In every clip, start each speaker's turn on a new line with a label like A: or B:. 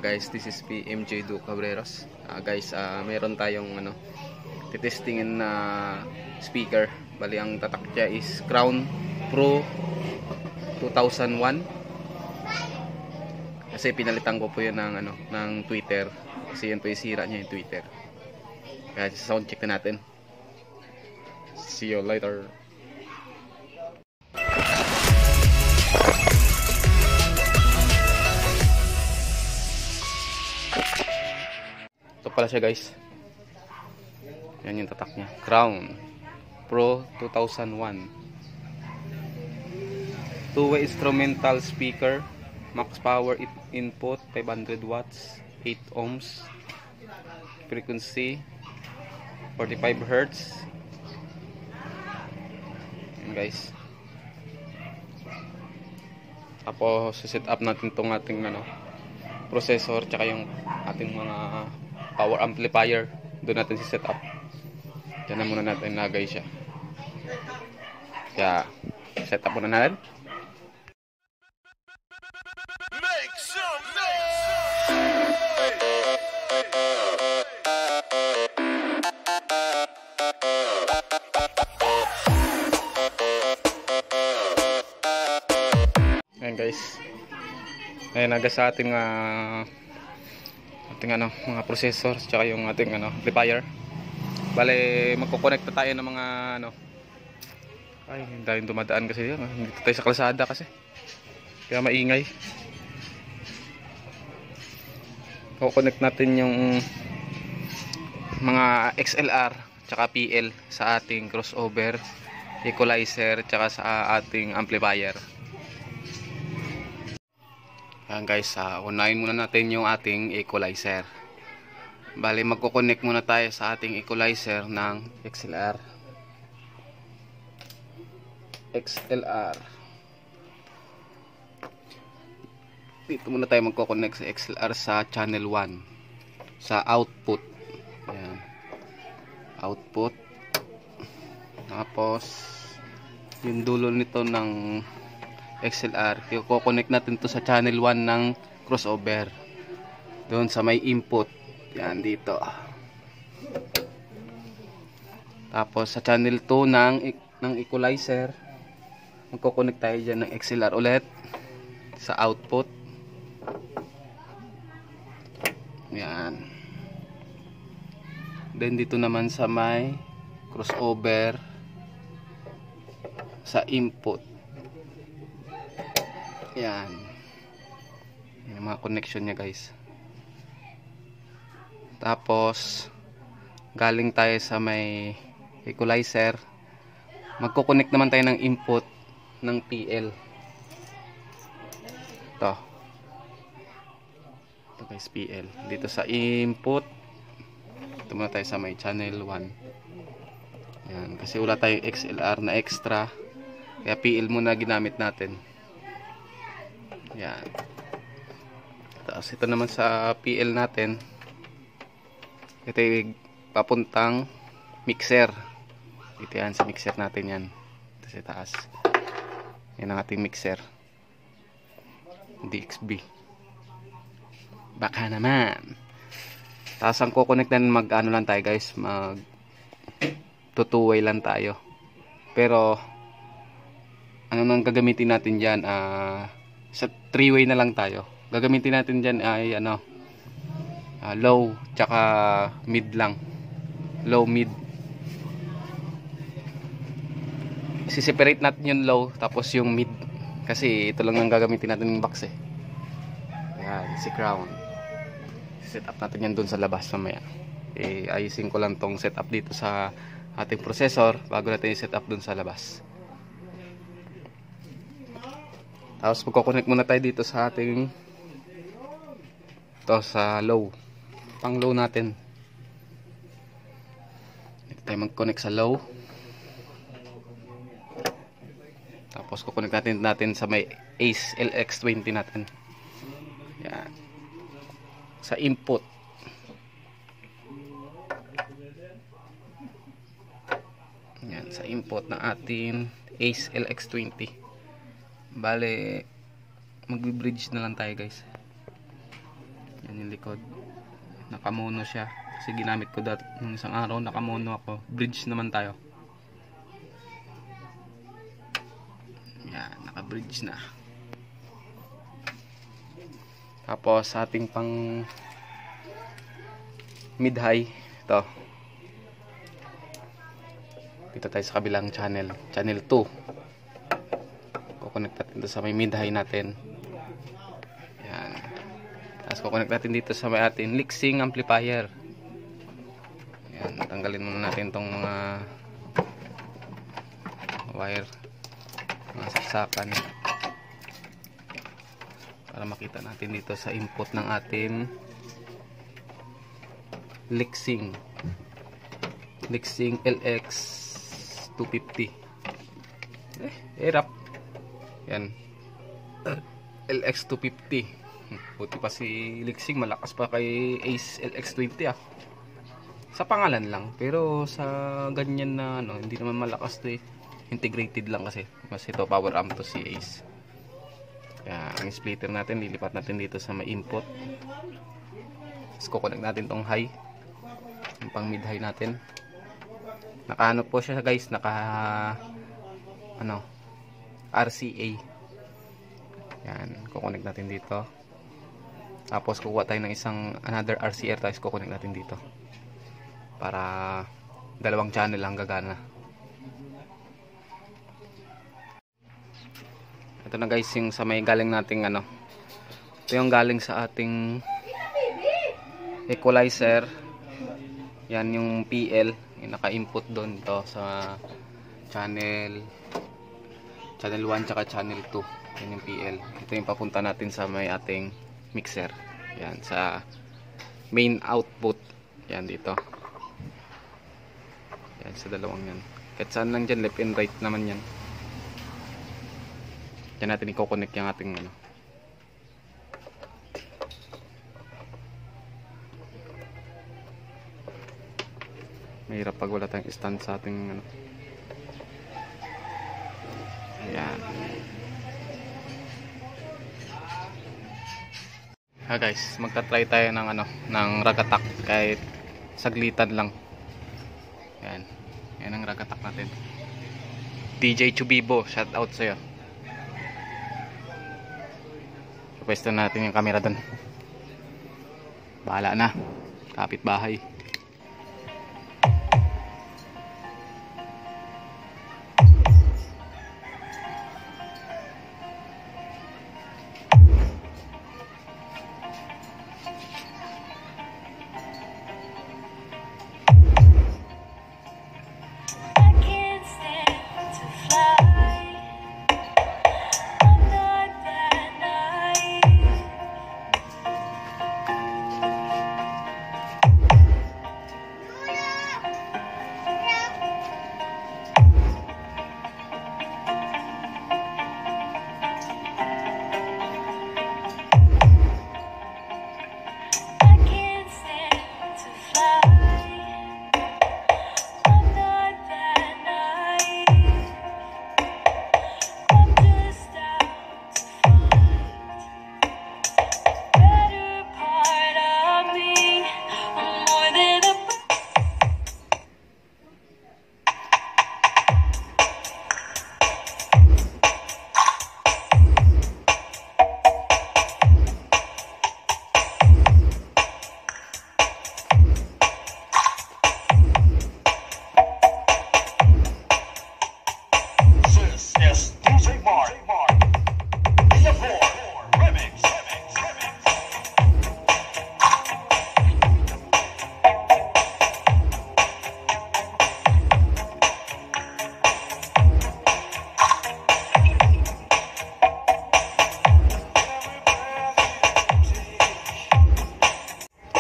A: Guys, this is PMJ Du Cabreros. Guys, meron tayong titestingin na speaker. Bali ang tatak niya is Crown Pro 2001. Kasi pinalitan ko po 'yun ng Twitter. Kasi yun po yung sira niya yung Twitter. Kaya sound check na natin. See you later. Ito pala siya, guys. Yan yung tatak niya. Crown Pro 2001. Two-way instrumental speaker. Max power input 500 watts, 8 ohms. Frequency 45 Hz. Yan, guys. Tapos set up natin tong ating processor tsaka yung ating mga power amplifier. Doon natin si set up. Diyan na muna natin lagay siya. Kaya set up muna natin.
B: Make some noise.
A: Ayan, guys. Ayan, naga sa ating mga processor tsaka yung ating amplifier. Bale, magko-connect tayo ng mga ay, hindi tayong dumadaan kasi yun. Dito tayo sa kalsada kasi. Kaya maingay. Ko-connect natin yung mga XLR tsaka PL sa ating crossover, equalizer tsaka sa ating amplifier. Ayan, guys, unahin muna natin yung ating equalizer. Bali, magko-connect muna tayo sa ating equalizer ng XLR. Dito muna tayo magko-connect sa XLR sa channel 1 sa output. Ayan. Output. Tapos yung dulo nito ng XLR, i-connect natin to sa channel 1 ng crossover. Doon sa may input. Yan dito. Tapos sa channel 2 ng equalizer, magko-connect tayo diyan ng XLR ulit sa output. Yan. Then dito naman sa may crossover sa input. Yan. Yung mga connection niya, guys. Tapos galing tayo sa may equalizer, magko-connect naman tayo ng input ng PL. Ito, guys, PL. Dito sa input. Ito muna tayo sa may channel 1. Yan, kasi wala tayong XLR na extra, kaya PL muna ginamit natin. Yan. Tapos ito naman sa PL natin, ito yung papuntang mixer. Dito yan sa mixer natin yan. Ito sa taas. Yan ang ating mixer. DXB. Baka naman. Tapos ang kukonektan lang tayo, guys. Two-way lang tayo. Pero ano nang gagamitin natin dyan? Sa 3-way na lang tayo. Gagamitin natin dyan ay low tsaka mid lang. Low mid. I-separate natin yung low tapos yung mid. Kasi ito lang ang gagamitin natin yung box eh. Ayan, si Crown. Set up natin yan dun sa labas mamaya. Ayusin ko lang tong setup dito sa ating processor bago natin i-set up dun sa labas. Tapos magko-connect muna tayo dito sa ating sa low. Pang low natin. Dito tayo mag-connect sa low. Tapos kukunik natin sa may Ace LX20 natin. Yan. Sa input. Yan, sa input ng ating Ace LX20. Bale, magbi-bridge na lang tayo, guys. Yan yung yung likod. Nakamono siya kasi ginamit ko nung isang araw, nakamono ako. Bridge naman tayo. Yan, naka-bridge na. Tapos ating pang mid-high ito. Dito tayo sa kabilang channel, channel 2. Kukonect natin dito sa may mid-high natin. Yan. Tapos kukonect natin dito sa may ating mixing amplifier. Yan, tanggalin muna natin tong mga wire, mga saksakan, para makita natin dito sa input ng ating mixing LX 250. Hirap. Yan, LX 250. Buti pa si Lixing, malakas pa kay Ace LX20 ah. Sa pangalan lang, pero sa ganyan na ano, hindi naman malakas to eh. Integrated lang kasi. Mas ito power amp to si Ace. Kaya ang splitter natin, lilipat natin dito sa may input. Tapos kukonect natin tong high, yung pang mid high natin. Naka po siya guys, naka RCA. Yan, kukonect natin dito. Tapos kukuha tayo ng isang another RCR, tapos kukonect natin dito para dalawang channel lang gagana. Ito na guys yung sa may galing nating ito yung galing sa ating equalizer. Yan yung PL, yung naka-input doon to sa channel 1 tsaka channel 2. Yan yung PL. Ito yung papunta natin sa may ating mixer. Yan, sa main output. Yan dito. Yan, sa dalawang yan. Kahit saan lang dyan, left and right naman yan. Yan natin i-connect yung ating mahirap pag wala tayong stand sa ating Yan. Guys, magta-try tayo ng ng ragatak kahit saglitan lang. Yan. Yan ang ragatak natin. DJ Chubibo, shout out sa iyo. Pwesto natin yung camera doon. Bahala na. Kapit bahay.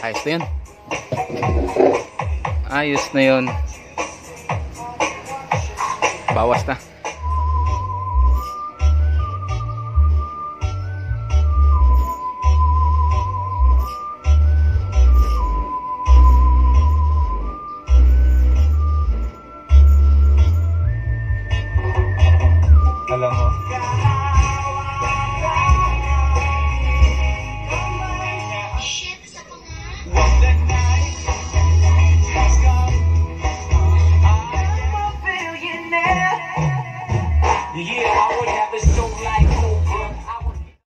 A: Ayos na yun. Ayos na yun. Bawas na.
C: Alam mo, the year.